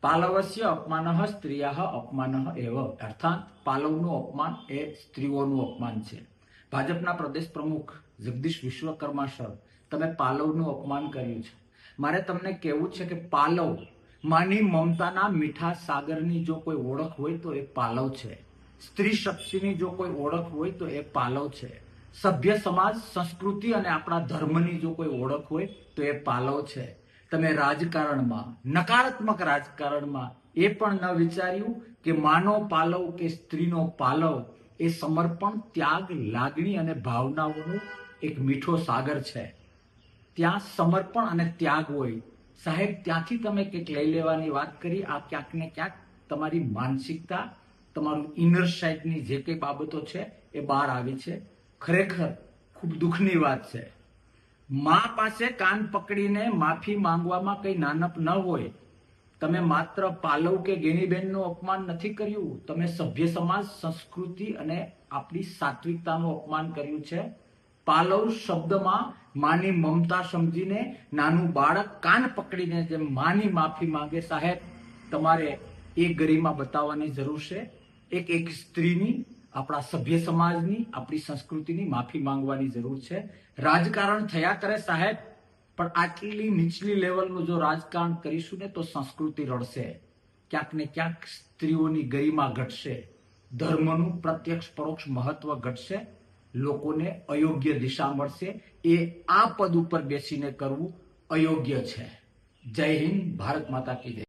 પાલવસ્ય અપમાનઃ સ્ત્રીયાઃ અપમાનઃ એવ, અર્થાત પાલવનું અપમાન એ સ્ત્રીઓનું અપમાન છે. ભાજપના પ્રદેશ પ્રમુખ જગદીશ વિશ્વકર્મા સર, તમે પાલવનું અપમાન કર્યું છે. મારે તમને કહેવું છે કે પાલવ માની મમતાના મીઠા સાગરની જો કોઈ ઓળખ હોય તો એ પાલવ છે. સ્ત્રી શક્તિની જો કોઈ ઓળખ હોય તો એ પાલવ છે. સભ્ય સમાજ, સંસ્કૃતિ અને આપણા ધર્મની જો કોઈ ઓળખ હોય તો એ પાલવ છે. તમે રાજકારણમાં, નકારાત્મક રાજકારણમાં એ પણ ન વિચાર્યું કે માનો પાલવ કે સ્ત્રીનો પાલવ એ સમર્પણ, ત્યાગ, લાગણી અને ભાવનાઓનું એક મીઠો સાગર છે. ત્યાં સમર્પણ અને ત્યાગ હોય. સાહેબ, ત્યાંથી તમે કંઈક લઈ લેવાની વાત કરી. આ ક્યાંક ને ક્યાંક તમારી માનસિકતા, તમારું ઇનર સાઇડની જે કંઈ બાબતો છે એ બહાર આવી છે. ખરેખર ખૂબ દુઃખની વાત છે. મા પાસે કાન પકડીને માફી માંગવામાં કઈ નાનપ ન હોય. તમે માત્ર પાલવ કે ગેનીબેનનું અપમાન નથી કર્યું, તમે સભ્ય સમાજ, સંસ્કૃતિ અને આપણી સાત્વિકતાનું અપમાન કર્યું છે. પાલવ શબ્દમાં માની મમતા સમજીને નાનું બાળક કાન પકડીને જેમ માની માફી માંગે, સાહેબ તમારે એ ગરિમા બતાવવાની જરૂર છે. એક સ્ત્રીની, આપણા સભ્ય સમાજની, આપણી સંસ્કૃતિની માફી માંગવાની જરૂર છે. રાજકારણ થયા કરે સાહેબ, પણ આટલી નીચલી લેવલનું જો રાજકારણ કરીશું ને તો સંસ્કૃતિ રડશે. ક્યાંક ને ક્યાંક સ્ત્રીઓની ગરિમા ઘટશે, ધર્મનું પ્રત્યક્ષ પરોક્ષ મહત્વ ઘટશે, લોકોને અયોગ્ય દિશા મળશે. એ આ પદ ઉપર બેસીને કરવું અયોગ્ય છે. જય હિન્દ, ભારત માતા કી જય.